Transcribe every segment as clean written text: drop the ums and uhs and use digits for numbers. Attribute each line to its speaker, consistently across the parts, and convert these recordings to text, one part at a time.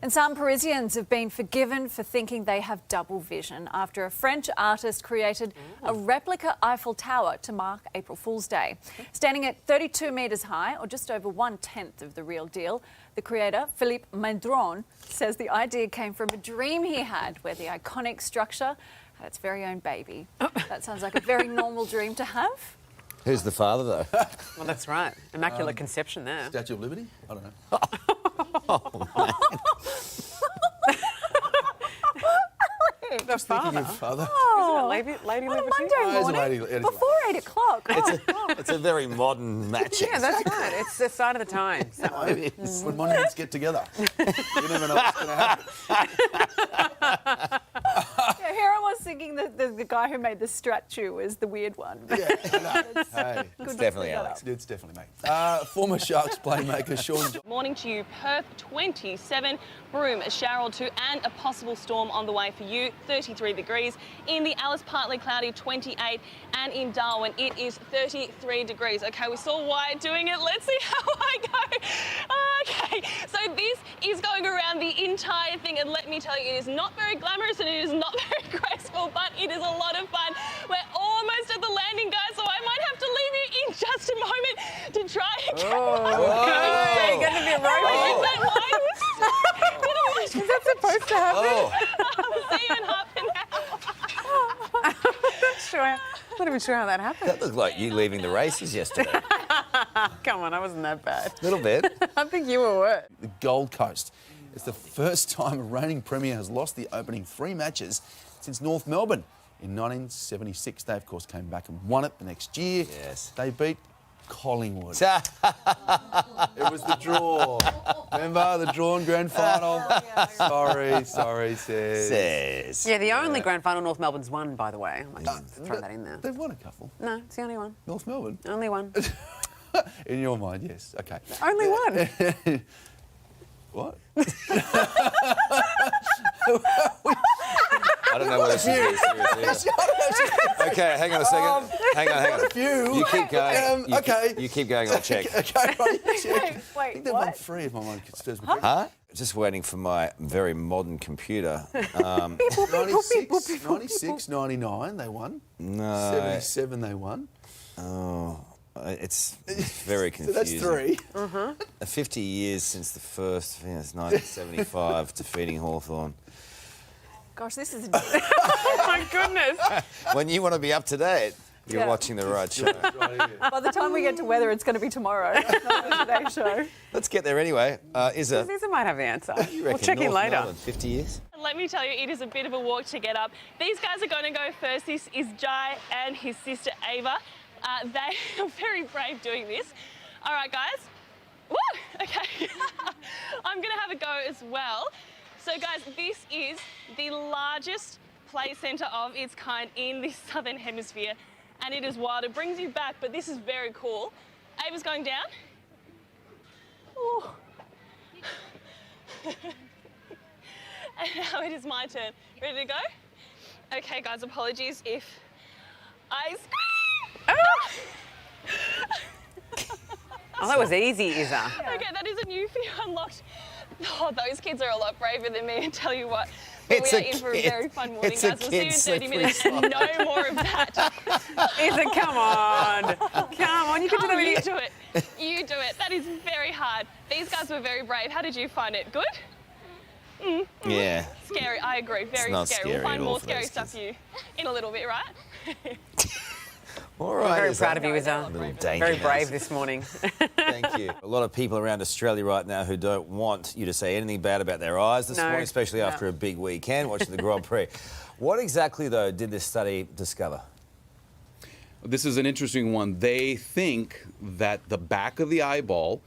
Speaker 1: And some Parisians have been forgiven for thinking they have double vision after a French artist created a replica Eiffel Tower to mark April Fool's Day. Standing at 32 metres high, or just over 1/10 of the real deal, the creator, Philippe Mandron, says the idea came from a dream he had where the iconic structure had its very own baby. That sounds like a very normal dream to have.
Speaker 2: Who's the father, though?
Speaker 3: Well, that's right. Immaculate conception there.
Speaker 4: Statue of Liberty? I don't know.
Speaker 3: The father.
Speaker 4: Father.
Speaker 3: Isn't it Lady
Speaker 1: On a
Speaker 3: Liberty?
Speaker 1: Monday
Speaker 4: it's a
Speaker 1: morning,
Speaker 4: lady- it is
Speaker 1: before 8 o'clock.
Speaker 2: It's a very modern matching.
Speaker 3: Yeah, that's right. It's the sign of the times. That one.
Speaker 2: It is.
Speaker 4: When monuments get together, you never know what's going to happen.
Speaker 1: Yeah, here I was thinking that the guy who made the statue was the weird one.
Speaker 4: Yeah, no. Hey,
Speaker 2: It's definitely Alex.
Speaker 4: it's definitely me. Former Sharks playmaker Sean.
Speaker 5: Morning to you, Perth 27, Broome a shower or two and a possible storm on the way for you, 33 degrees. In the Alice, partly cloudy, 28, and in Darwin it is 33 degrees. Okay, we saw Wyatt doing it. Let's see how I go. Okay, so this is going around the entire thing, and let me tell you, it is not very glamorous and it is not very graceful, but it is a lot of fun. We're almost at the landing, guys, so I might have to leave you in just a moment to try and get
Speaker 3: Yeah, you're going to be a robot.
Speaker 5: Is that
Speaker 3: Supposed to happen?
Speaker 2: Oh,
Speaker 5: See you in half an hour.
Speaker 3: Not even sure how that happened.
Speaker 2: that looked like you leaving the races yesterday.
Speaker 3: Come on, I wasn't that bad.
Speaker 2: A little bit.
Speaker 3: I think you were worse.
Speaker 4: The Gold Coast. It's the first time a reigning premier has lost the opening 3 matches since North Melbourne. In 1976, they, of course, came back and won it the next year.
Speaker 2: Yes.
Speaker 4: They beat Collingwood. It was the draw. Remember the drawn grand final? Sorry, says.
Speaker 3: Yeah, the only grand final North Melbourne's won, by the way. I might just throw that in there.
Speaker 4: They've won a couple.
Speaker 3: No, it's the only one.
Speaker 4: North Melbourne.
Speaker 3: Only one.
Speaker 4: In your mind, yes. Okay.
Speaker 3: Only one.
Speaker 4: What?
Speaker 2: I don't know whether she's being serious either. Okay, hang on a second. Hang on.
Speaker 4: A few.
Speaker 2: You keep going.
Speaker 4: Okay.
Speaker 2: You keep going, I'll check.
Speaker 4: Okay, right. Check. I
Speaker 1: Wait,
Speaker 4: think they've won
Speaker 1: what?
Speaker 4: 3 if my mind stirs me.
Speaker 2: Huh? Just waiting for my very modern computer.
Speaker 4: 96, 99 they won.
Speaker 2: No.
Speaker 4: 77 they won.
Speaker 2: Oh, it's very
Speaker 4: So
Speaker 2: confusing.
Speaker 4: that's 3.
Speaker 2: 50 years since the first, it's 1975, defeating Hawthorn.
Speaker 1: Gosh, this is...
Speaker 3: Oh, my goodness.
Speaker 2: When you want to be up to date, you're
Speaker 1: Yeah.
Speaker 2: watching the right show.
Speaker 1: By the time we get to weather, it's going to be tomorrow. Not the Today Show.
Speaker 2: Let's get there anyway. Isa,
Speaker 3: Lisa might have the answer.
Speaker 2: you
Speaker 3: We'll
Speaker 2: reckon
Speaker 3: check in
Speaker 2: North
Speaker 3: later.
Speaker 2: Melbourne, 50 years?
Speaker 5: Let me tell you, it is a bit of a walk to get up. These guys are going to go first. This is Jai and his sister Ava. They are very brave doing this. All right, guys. Woo! Okay. I'm going to have a go as well. So, guys, this is the largest play centre of its kind in the Southern Hemisphere, and it is wild. It brings you back, but this is very cool. Ava's going down. Ooh. And now it is my turn. Ready to go? Okay, guys, apologies if I scream.
Speaker 3: Oh, that was easy, Isa.
Speaker 5: Okay, that is a new fear unlocked. Oh, those kids are a lot braver than me, and tell you what. But
Speaker 2: It's
Speaker 5: we are
Speaker 2: a
Speaker 5: in for a
Speaker 2: kid.
Speaker 5: very fun morning,
Speaker 2: It's a
Speaker 5: guys. We'll see you in
Speaker 2: kid's
Speaker 5: 30
Speaker 2: slippery
Speaker 5: minutes and no more of that.
Speaker 3: Isa, come on. Come on, you can do
Speaker 5: Carl,
Speaker 3: the
Speaker 5: you do it. You do it. That is very hard. These guys were very brave. How did you find it? Good?
Speaker 2: Yeah.
Speaker 5: Scary. I agree. Very
Speaker 2: not
Speaker 5: scary.
Speaker 2: scary
Speaker 5: We'll find
Speaker 2: at all
Speaker 5: more
Speaker 2: for
Speaker 5: scary
Speaker 2: those
Speaker 5: stuff for you in a little bit, right?
Speaker 2: All right.
Speaker 3: Very
Speaker 2: Isa.
Speaker 3: proud of you, Isa.
Speaker 2: Little danger
Speaker 3: Very
Speaker 2: mouse.
Speaker 3: brave this morning.
Speaker 2: Thank you. A lot of people around Australia right now who don't want you to say anything bad about their eyes this
Speaker 3: No.
Speaker 2: morning, especially after a big weekend watching the Grand Prix. What exactly, though, did this study discover?
Speaker 6: This is an interesting one. They think that the back of the eyeball,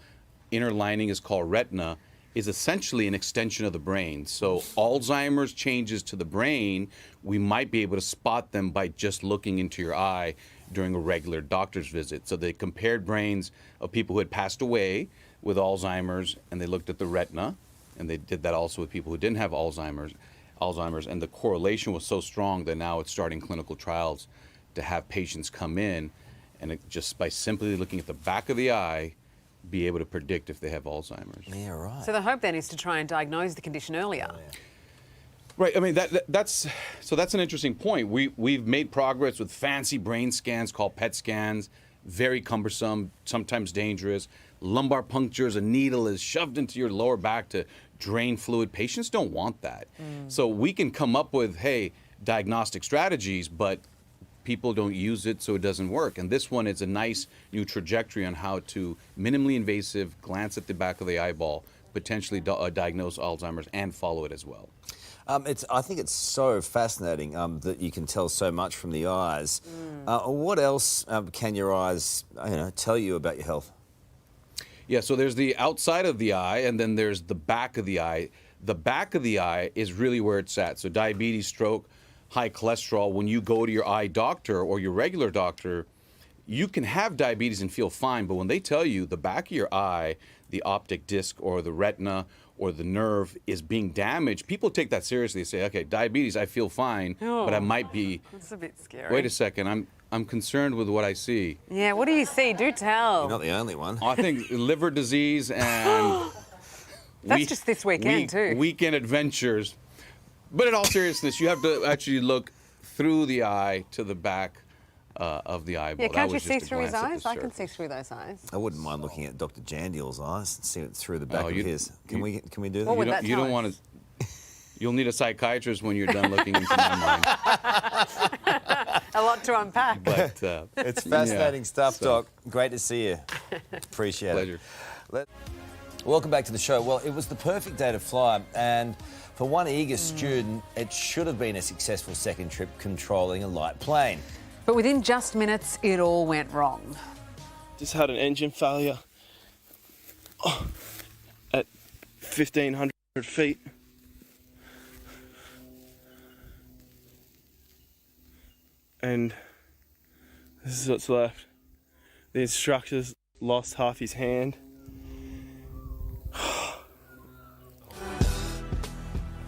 Speaker 6: inner lining is called retina, is essentially an extension of the brain. So Alzheimer's changes to the brain, we might be able to spot them by just looking into your eye during a regular doctor's visit. So they compared brains of people who had passed away with Alzheimer's, and they looked at the retina, and they did that also with people who didn't have Alzheimer's, and the correlation was so strong that now it's starting clinical trials to have patients come in, and just by simply looking at the back of the eye, be able to predict if they have Alzheimer's.
Speaker 2: Yeah, right.
Speaker 3: So the hope then is to try and diagnose the condition earlier.
Speaker 6: Right. I mean, that's an interesting point. We've made progress with fancy brain scans called PET scans, very cumbersome, sometimes dangerous. Lumbar punctures, a needle is shoved into your lower back to drain fluid. Patients don't want that. So we can come up with, hey, diagnostic strategies, but people don't use it, so it doesn't work. And this one is a nice new trajectory on how to minimally invasive glance at the back of the eyeball, potentially diagnose Alzheimer's and follow it as well.
Speaker 2: I think it's so fascinating that you can tell so much from the eyes. What else can your eyes, tell you about your health?
Speaker 6: Yeah, so there's the outside of the eye, and then there's the back of the eye. The back of the eye is really where it's at. So diabetes, stroke, high cholesterol, when you go to your eye doctor or your regular doctor, you can have diabetes and feel fine, but when they tell you the back of your eye, the optic disc or the retina or the nerve is being damaged, people take that seriously. They say, okay, diabetes, I feel fine, but I might be...
Speaker 3: That's a bit scary.
Speaker 6: Wait a second, I'm concerned with what I see.
Speaker 3: Yeah, what do you see? Do tell.
Speaker 2: You're not the only one.
Speaker 6: I think liver disease and...
Speaker 3: That's just this weekend, too.
Speaker 6: Weekend adventures. But in all seriousness, you have to actually look through the eye to the back of the eyeball.
Speaker 3: Yeah, can't
Speaker 6: That
Speaker 3: you
Speaker 6: was
Speaker 3: see
Speaker 6: just a
Speaker 3: through his
Speaker 6: glance at
Speaker 3: eyes?
Speaker 6: the
Speaker 3: I can see
Speaker 6: surface.
Speaker 3: through those eyes.
Speaker 2: I wouldn't mind looking at Dr. Jandil's eyes and see it through the back of his. Can we do that?
Speaker 3: What would that
Speaker 6: You
Speaker 3: tell
Speaker 6: don't
Speaker 3: us?
Speaker 6: want to... You'll need a psychiatrist when you're done looking into my mind.
Speaker 3: A lot to unpack.
Speaker 6: But
Speaker 2: It's fascinating stuff,
Speaker 6: so-
Speaker 2: Doc. Great to see you. Appreciate
Speaker 6: Pleasure.
Speaker 2: it. Welcome back to the show. Well, it was the perfect day to fly, and for one eager student, it should have been a successful second trip controlling a light plane.
Speaker 3: But within just minutes, it all went wrong.
Speaker 7: Just had an engine failure at 1,500 feet. And this is what's left. The instructor's lost half his hand.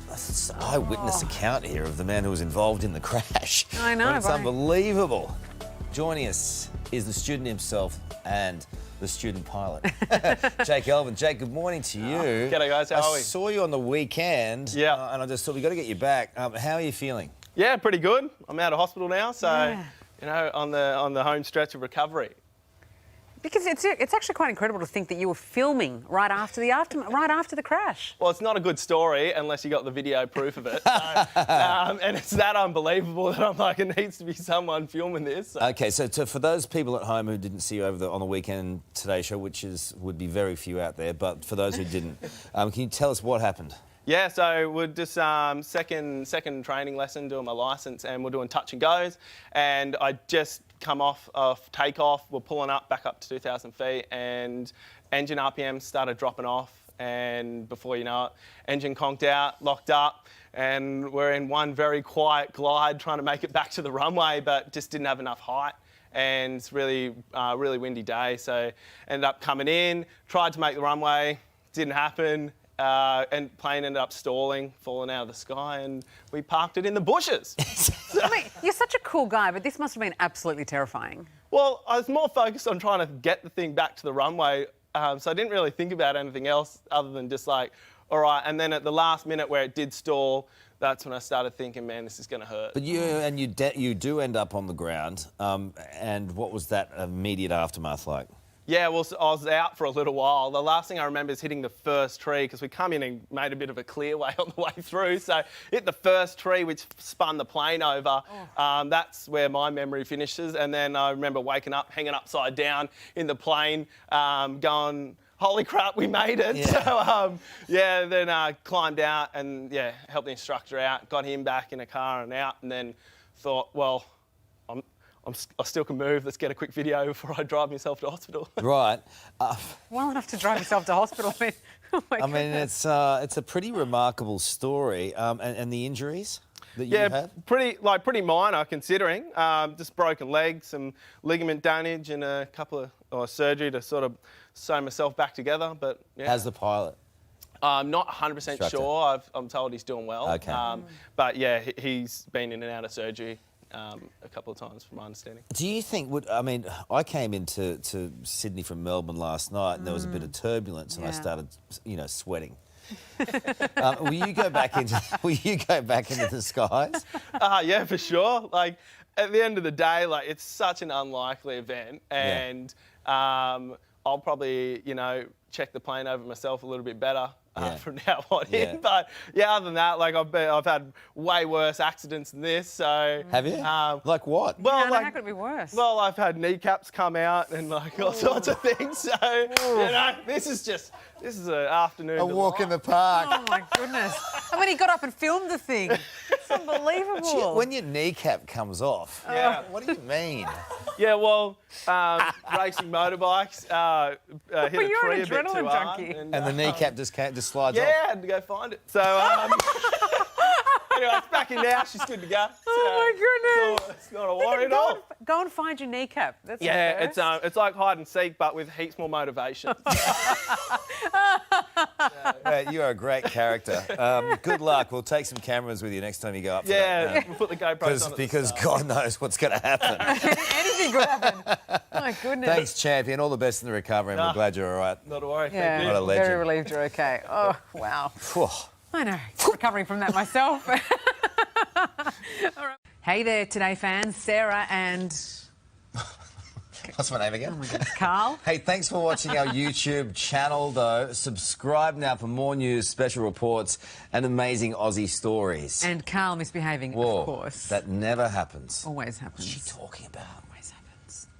Speaker 2: That's an eyewitness account here of the man who was involved in the crash.
Speaker 3: I know,
Speaker 2: It's
Speaker 3: right?
Speaker 2: unbelievable. Joining us is the student himself and the student pilot, Jake Elvin. Jake, good morning to you.
Speaker 7: G'day guys, how are we?
Speaker 2: I saw you on the weekend,
Speaker 7: Yeah.
Speaker 2: and I just thought we've got to get you back. How are you feeling?
Speaker 7: Yeah, pretty good. I'm out of hospital now, so
Speaker 3: Yeah.
Speaker 7: on the home stretch of recovery.
Speaker 3: Because it's actually quite incredible to think that you were filming right after the crash.
Speaker 7: Well, it's not a good story unless you got the video proof of it. So, and it's that unbelievable that I'm like, it needs to be someone filming this. So.
Speaker 2: Okay, so for those people at home who didn't see you on the weekend Today Show, would be very few out there, but for those who didn't, can you tell us what happened?
Speaker 7: Yeah, so we're just second training lesson doing my licence, and we're doing touch and goes, and I just come off takeoff. We're pulling back up to 2,000 feet, and engine RPM started dropping off, and before you know it, engine conked out, locked up, and we're in one very quiet glide trying to make it back to the runway, but just didn't have enough height. And it's really windy day, so ended up coming in, tried to make the runway, didn't happen. And plane ended up stalling, falling out of the sky, and we parked it in the bushes.
Speaker 3: I mean, you're such a cool guy, but this must have been absolutely terrifying.
Speaker 7: Well, I was more focused on trying to get the thing back to the runway, so I didn't really think about anything else other than just like, all right. And then at the last minute where it did stall, that's when I started thinking, man, this is going to hurt.
Speaker 2: But you do end up on the ground, and what was that immediate aftermath like?
Speaker 7: Yeah, well, so I was out for a little while. The last thing I remember is hitting the first tree, because we come in and made a bit of a clearway on the way through. So hit the first tree, which spun the plane over. That's where my memory finishes. And then I remember waking up, hanging upside down in the plane, going, holy crap, we made it.
Speaker 2: Yeah.
Speaker 7: So, then climbed out and, helped the instructor out, got him back in a car and out, and then thought, well, I still can move. Let's get a quick video before I drive myself to hospital.
Speaker 2: Right.
Speaker 3: Well enough to drive yourself to hospital. I mean, oh my
Speaker 2: I mean,
Speaker 3: goodness.
Speaker 2: it's a pretty remarkable story. And the injuries that you had?
Speaker 7: pretty minor considering. Just broken legs, some ligament damage, and a couple of surgery to sort of sew myself back together. But yeah.
Speaker 2: How's the pilot?
Speaker 7: I'm not 100%
Speaker 2: Instructor.
Speaker 7: sure. I'm told he's doing well.
Speaker 2: Okay.
Speaker 7: But yeah, he's been in and out of surgery. a couple of times, from my understanding.
Speaker 2: Do you think, I came into Sydney from Melbourne last night and there was a bit of turbulence and I
Speaker 3: Yeah.
Speaker 2: started, sweating. Will you go back into the skies?
Speaker 7: Yeah, for sure. Like, at the end of the day, like, it's such an unlikely event, and I'll probably, check the plane over myself a little bit better from now on in. But yeah, other than that, like, I've had way worse accidents than this. So
Speaker 2: Have you? Like what?
Speaker 7: well,
Speaker 3: how could it be worse?
Speaker 7: Well, I've had kneecaps come out and like all sorts of things. So this is an afternoon.
Speaker 2: A walk in the park.
Speaker 3: Oh my goodness! And when he got up and filmed the thing, it's unbelievable.
Speaker 2: When your kneecap comes off, what do you mean?
Speaker 7: Yeah, well, racing motorbikes, hit a
Speaker 3: you're
Speaker 7: tree
Speaker 3: an
Speaker 7: a bit too
Speaker 3: adrenaline
Speaker 7: hard.
Speaker 3: junkie.
Speaker 2: And the kneecap just slides off.
Speaker 7: Yeah, I had to go find it. So, anyway, it's back in now. She's good to go.
Speaker 3: Oh my goodness!
Speaker 7: It's not a worry at all.
Speaker 3: Go and find your kneecap. That's the
Speaker 7: Yeah,
Speaker 3: first.
Speaker 7: it's like hide and seek, but with heaps more motivation.
Speaker 2: You are a great charecter. Good luck. We'll take some cameras with you next time you go up. For
Speaker 7: Yeah,
Speaker 2: that,
Speaker 7: we'll put the GoPros on.
Speaker 2: because God knows what's going to happen.
Speaker 3: Anything could happen. Oh my goodness!
Speaker 2: Thanks, champion. All the best in the recovery, and we're glad you're all right.
Speaker 7: Not a worry.
Speaker 3: Yeah,
Speaker 7: Thank you.
Speaker 2: What a legend.
Speaker 3: very relieved you're okay. Oh wow!
Speaker 2: Phew.
Speaker 3: I know. Recovering from that myself. All right. Hey there, Today fans. Sarah and
Speaker 2: What's my name again?
Speaker 3: Karl.
Speaker 2: Hey, thanks for watching our YouTube channel, though. Subscribe now for more news, special reports, and amazing Aussie stories.
Speaker 3: And Karl misbehaving,
Speaker 2: Whoa,
Speaker 3: of course.
Speaker 2: that never happens.
Speaker 3: always happens.
Speaker 2: What's she talking about?
Speaker 3: Always happens.